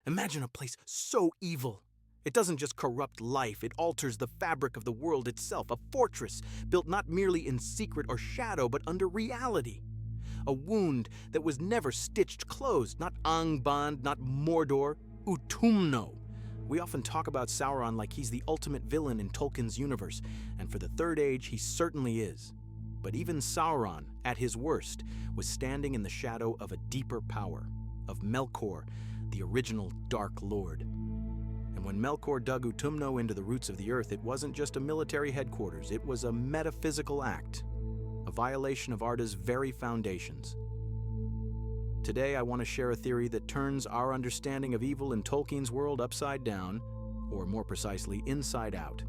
Imagine a place so evil. It doesn't just corrupt life, it alters the fabric of the world itself, a fortress built not merely in secret or shadow, but under reality. A wound that was never stitched closed, not Angband, not Mordor, Utumno. We often talk about Sauron like he's the ultimate villain in Tolkien's universe, and for the Third Age he certainly is. But even Sauron, at his worst, was standing in the shadow of a deeper power, of Melkor, the original Dark Lord. And when Melkor dug Utumno into the roots of the earth, it wasn't just a military headquarters, it was a metaphysical act, a violation of Arda's very foundations. Today, I want to share a theory that turns our understanding of evil in Tolkien's world upside down, or more precisely, inside out.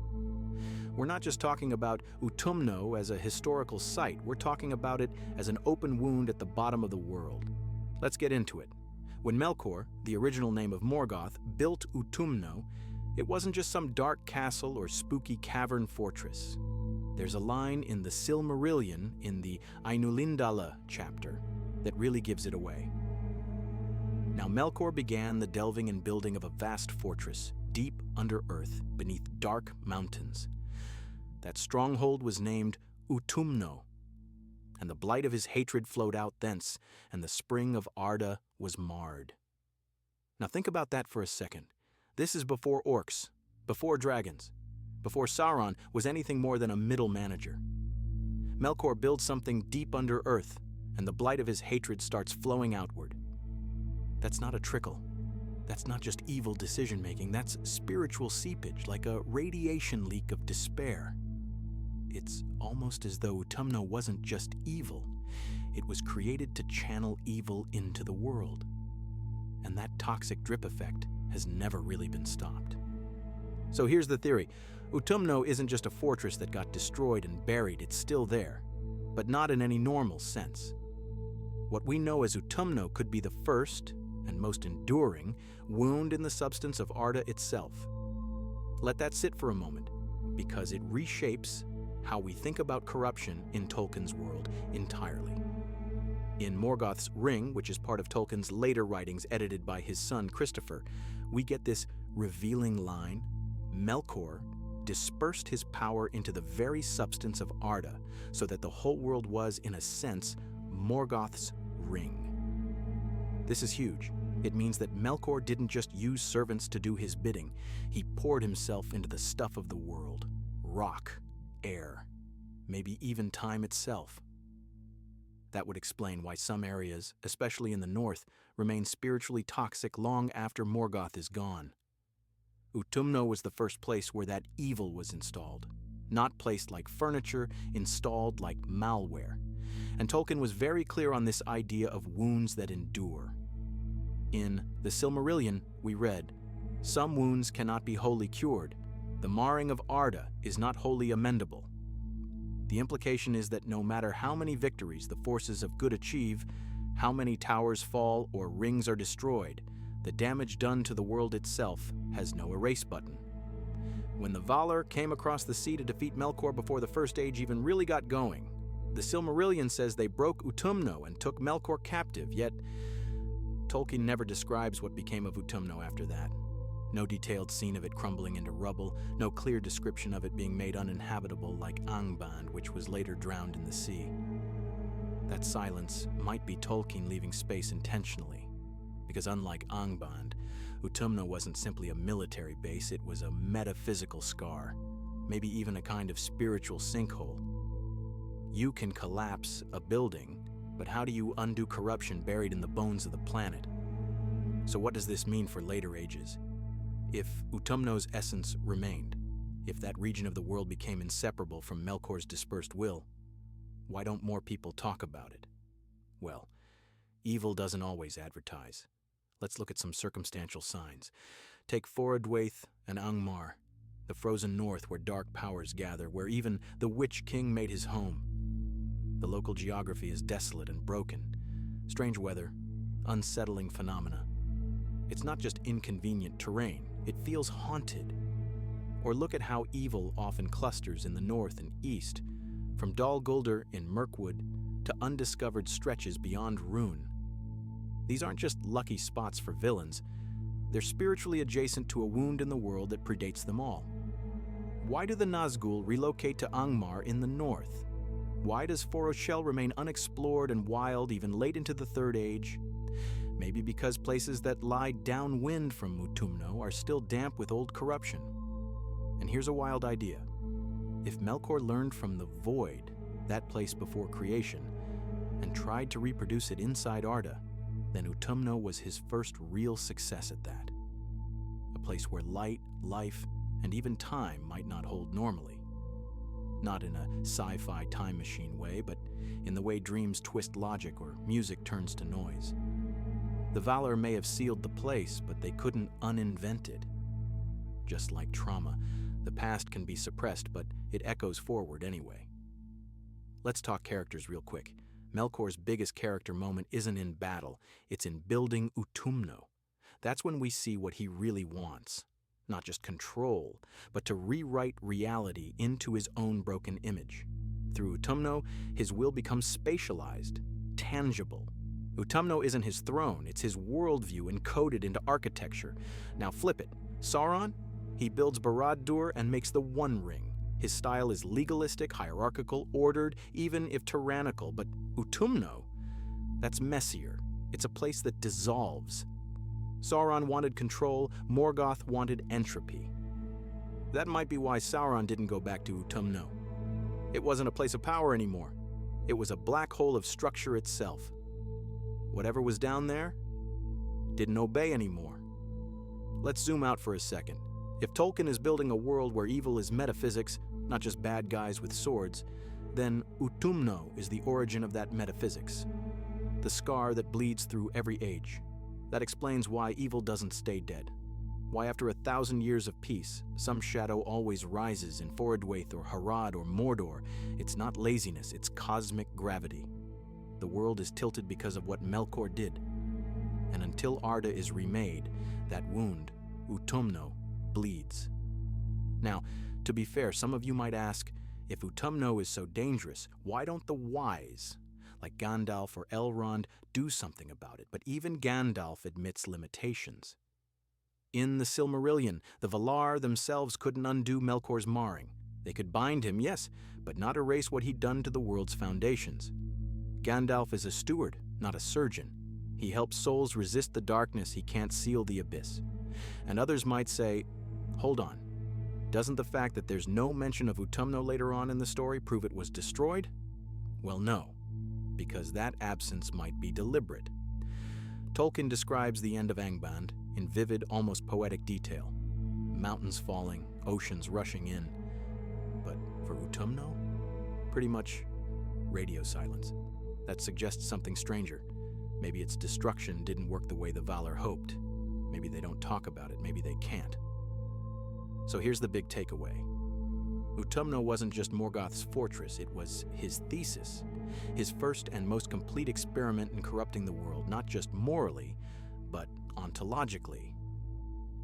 We're not just talking about Utumno as a historical site, we're talking about it as an open wound at the bottom of the world. Let's get into it. When Melkor, the original name of Morgoth, built Utumno, it wasn't just some dark castle or spooky cavern fortress. There's a line in the Silmarillion in the Ainulindala chapter that really gives it away. Now Melkor began the delving and building of a vast fortress, deep under earth, beneath dark mountains. That stronghold was named Utumno, and the blight of his hatred flowed out thence, and the spring of Arda was marred. Now think about that for a second. This is before orcs, before dragons, before Sauron was anything more than a middle manager. Melkor builds something deep under earth, and the blight of his hatred starts flowing outward. That's not a trickle. That's not just evil decision-making. That's spiritual seepage, like a radiation leak of despair. It's almost as though Utumno wasn't just evil. It was created to channel evil into the world. And that toxic drip effect has never really been stopped. So here's the theory. Utumno isn't just a fortress that got destroyed and buried. It's still there, but not in any normal sense. What we know as Utumno could be the first and most enduring wound in the substance of Arda itself. Let that sit for a moment, because it reshapes how we think about corruption in Tolkien's world entirely. In Morgoth's Ring, which is part of Tolkien's later writings edited by his son Christopher, we get this revealing line: Melkor dispersed his power into the very substance of Arda, so that the whole world was, in a sense, Morgoth's ring. This is huge. It means that Melkor didn't just use servants to do his bidding. He poured himself into the stuff of the world: rock, air, maybe even time itself. That would explain why some areas, especially in the north, remain spiritually toxic long after Morgoth is gone. Utumno was the first place where that evil was installed, not placed like furniture, installed like malware. And Tolkien was very clear on this idea of wounds that endure. In the Silmarillion, we read, "Some wounds cannot be wholly cured. The marring of Arda is not wholly amendable." The implication is that no matter how many victories the forces of good achieve, how many towers fall or rings are destroyed, the damage done to the world itself has no erase button. When the Valar came across the sea to defeat Melkor before the First Age even really got going, the Silmarillion says they broke Utumno and took Melkor captive, yet Tolkien never describes what became of Utumno after that. No detailed scene of it crumbling into rubble, no clear description of it being made uninhabitable like Angband, which was later drowned in the sea. That silence might be Tolkien leaving space intentionally, because unlike Angband, Utumno wasn't simply a military base, it was a metaphysical scar, maybe even a kind of spiritual sinkhole. You can collapse a building, but how do you undo corruption buried in the bones of the planet? So what does this mean for later ages? If Utumno's essence remained, if that region of the world became inseparable from Melkor's dispersed will, why don't more people talk about it? Well, evil doesn't always advertise. Let's look at some circumstantial signs. Take Forodwaith and Angmar, the frozen north where dark powers gather, where even the Witch King made his home. The local geography is desolate and broken. Strange weather, unsettling phenomena. It's not just inconvenient terrain, it feels haunted. Or look at how evil often clusters in the north and east, from Dol Guldur in Mirkwood to undiscovered stretches beyond Rhûn. These aren't just lucky spots for villains, They're spiritually adjacent to a wound in the world that predates them all. Why do the Nazgul relocate to Angmar in the north? Why does Foroshel remain unexplored and wild even late into the Third Age? Maybe because places that lie downwind from Utumno are still damp with old corruption. And here's a wild idea. If Melkor learned from the Void, that place before creation, and tried to reproduce it inside Arda, then Utumno was his first real success at that. A place where light, life, and even time might not hold normally. Not in a sci-fi time machine way, but in the way dreams twist logic or music turns to noise. The Valar may have sealed the place, but they couldn't uninvent it. Just like trauma, the past can be suppressed, but it echoes forward anyway. Let's talk characters real quick. Melkor's biggest character moment isn't in battle, it's in building Utumno. That's when we see what he really wants. Not just control, but to rewrite reality into his own broken image. Through Utumno, his will becomes spatialized, tangible. Utumno isn't his throne, it's his worldview encoded into architecture. Now flip it. Sauron? He builds Barad-dûr and makes the One Ring. His style is legalistic, hierarchical, ordered, even if tyrannical. But Utumno, that's messier. It's a place that dissolves. Sauron wanted control, Morgoth wanted entropy. That might be why Sauron didn't go back to Utumno. It wasn't a place of power anymore. It was a black hole of structure itself. Whatever was down there didn't obey anymore. Let's zoom out for a second. If Tolkien is building a world where evil is metaphysics, not just bad guys with swords, then Utumno is the origin of that metaphysics. The scar that bleeds through every age. That explains why evil doesn't stay dead. Why after 1,000 years of peace, some shadow always rises in Forodwaith or Harad or Mordor. It's not laziness, it's cosmic gravity. The world is tilted because of what Melkor did. And until Arda is remade, that wound, Utumno, bleeds. Now, to be fair, some of you might ask, if Utumno is so dangerous, why don't the wise, like Gandalf or Elrond, do something about it? But even Gandalf admits limitations. In the Silmarillion, the Valar themselves couldn't undo Melkor's marring. They could bind him, yes, but not erase what he'd done to the world's foundations. Gandalf is a steward, not a surgeon. He helps souls resist the darkness, he can't seal the abyss. And others might say, hold on, doesn't the fact that there's no mention of Utumno later on in the story prove it was destroyed? Well, no, because that absence might be deliberate. Tolkien describes the end of Angband in vivid, almost poetic detail. Mountains falling, oceans rushing in. But for Utumno, pretty much radio silence. That suggests something stranger. Maybe its destruction didn't work the way the Valar hoped. Maybe they don't talk about it, maybe they can't. So here's the big takeaway. Utumno wasn't just Morgoth's fortress, it was his thesis. His first and most complete experiment in corrupting the world, not just morally, but ontologically.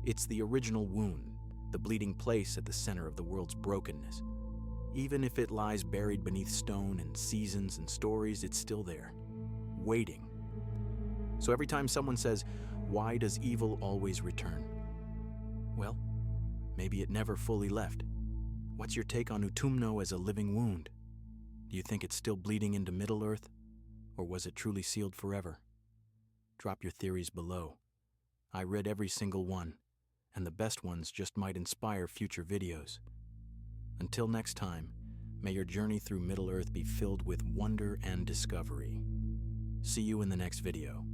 It's the original wound, the bleeding place at the center of the world's brokenness. Even if it lies buried beneath stone and seasons and stories, it's still there, waiting. So every time someone says, why does evil always return? Well, maybe it never fully left. What's your take on Utumno as a living wound? Do you think it's still bleeding into Middle-earth? Or was it truly sealed forever? Drop your theories below. I read every single one, and the best ones just might inspire future videos. Until next time, may your journey through Middle-earth be filled with wonder and discovery. See you in the next video.